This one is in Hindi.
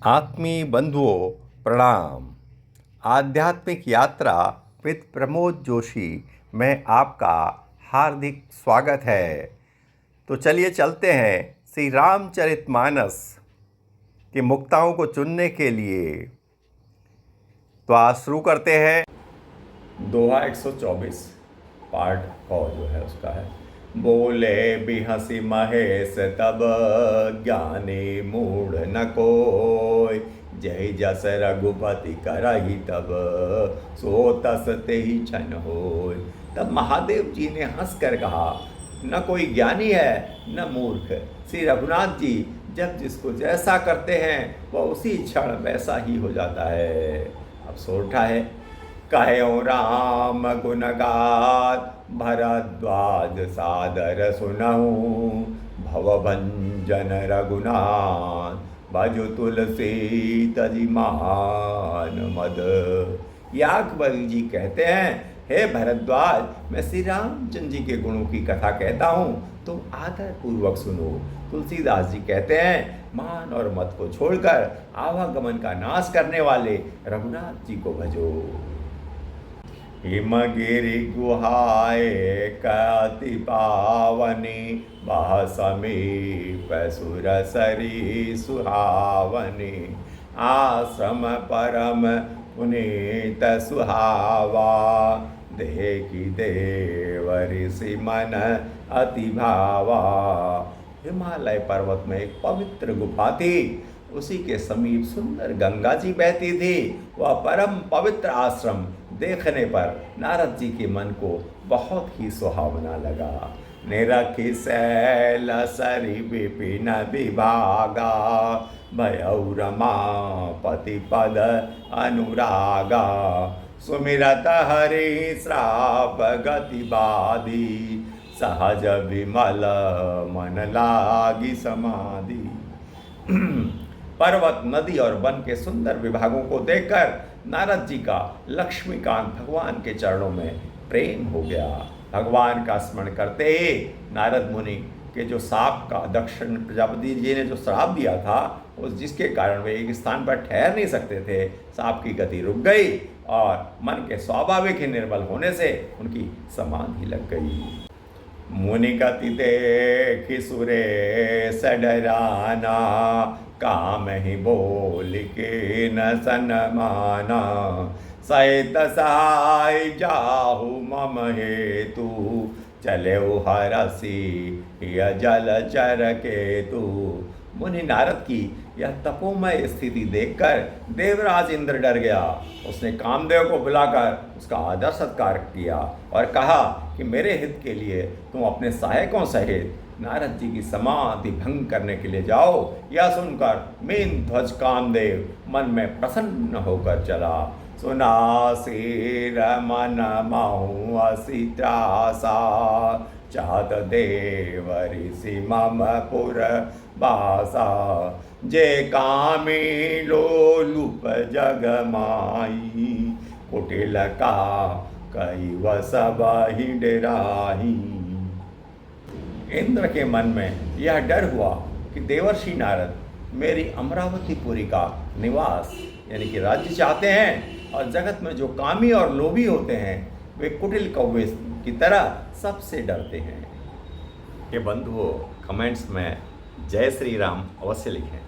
आत्मीय बंधुओं प्रणाम। आध्यात्मिक यात्रा विद प्रमोद जोशी में आपका हार्दिक स्वागत है। तो चलिए चलते हैं श्री रामचरितमानस के मुक्ताओं को चुनने के लिए। तो आज शुरू करते हैं। दोहा 124 पार्ट और जो है उसका है। बोले बिहसी महेश तब ज्ञानी मूढ़ न कोय, जय जस रघुपति करही तब सो तस तेहि छन होय। तब महादेव जी ने हंसकर कहा, न कोई ज्ञानी है न मूर्ख। श्री रघुनाथ जी जब जिसको जैसा करते हैं वह उसी क्षण वैसा ही हो जाता है। अब सोठा है। कहो राम गुण गात भरद्वाज सादर सुनहु, भवभंजन रघुनाथ भजु तुलसी तजि महान मद। याज्ञवल्क्य जी कहते हैं, हे भरद्वाज, मैं श्री रामचंद्र जी के गुणों की कथा कहता हूँ, तुम आदर पूर्वक सुनो। तुलसीदास जी कहते हैं, मान और मत को छोड़कर आवागमन का नाश करने वाले रघुनाथ जी को भजो। हिमगिरि गुहाए कति पावनी, बह समीप सुरसरी सुहावनी। आश्रम परम पुनीत सुहावा, देखि देव ऋषि मन अति भावा। हिमालय पर्वत में एक पवित्र गुफा थी, उसी के समीप सुंदर गंगा जी बहती थी। वह परम पवित्र आश्रम देखने पर नारद जी के मन को बहुत ही सुहावना लगा। निरखि शैल सरि विपिन विभागा, भयउ रमापति पद अनुरागा। सुमिरत हरि श्राप गति बाधी, सहज विमल मन लागी समाधि। पर्वत, नदी और वन के सुंदर विभागों को देखकर नारद जी का लक्ष्मीकांत भगवान के चरणों में प्रेम हो गया। भगवान का स्मरण करते ही नारद मुनि के जो साप का दक्षिण प्रजापति जी ने जो श्राप दिया था, उस जिसके कारण वे एक स्थान पर ठहर नहीं सकते थे, साप की गति रुक गई और मन के स्वाभाविक ही निर्मल होने से उनकी समाधि लग गई। मुनि गति देखि सुरेश डराना, काम ही बोल के न सनमाना। सहित सहाय जाहु मम हेतु, चले हरसी यह जलचर केतु। मुनि नारद की यह तपोमय स्थिति देखकर देवराज इंद्र डर गया। उसने कामदेव को बुलाकर उसका आदर सत्कार किया और कहा कि मेरे हित के लिए तुम अपने सहायकों सहित नारद जी की समाधि भंग करने के लिए जाओ। यह सुनकर मीन ध्वज कामदेव मन में प्रसन्न होकर चला। सुना सिर मन महु असी त्रासा, चाहत देव ऋषि मम पुर बासा। जे कामी लोलुप जग माई, कुटिल का कई वसब ही डराही। इंद्र के मन में यह डर हुआ कि देवर्षि नारद मेरी अमरावतीपुरी का निवास यानी कि राज्य चाहते हैं, और जगत में जो कामी और लोभी होते हैं वे कुटिल कौवे की तरह सबसे डरते हैं। ये बंधुओं, कमेंट्स में जय श्री राम अवश्य लिखें।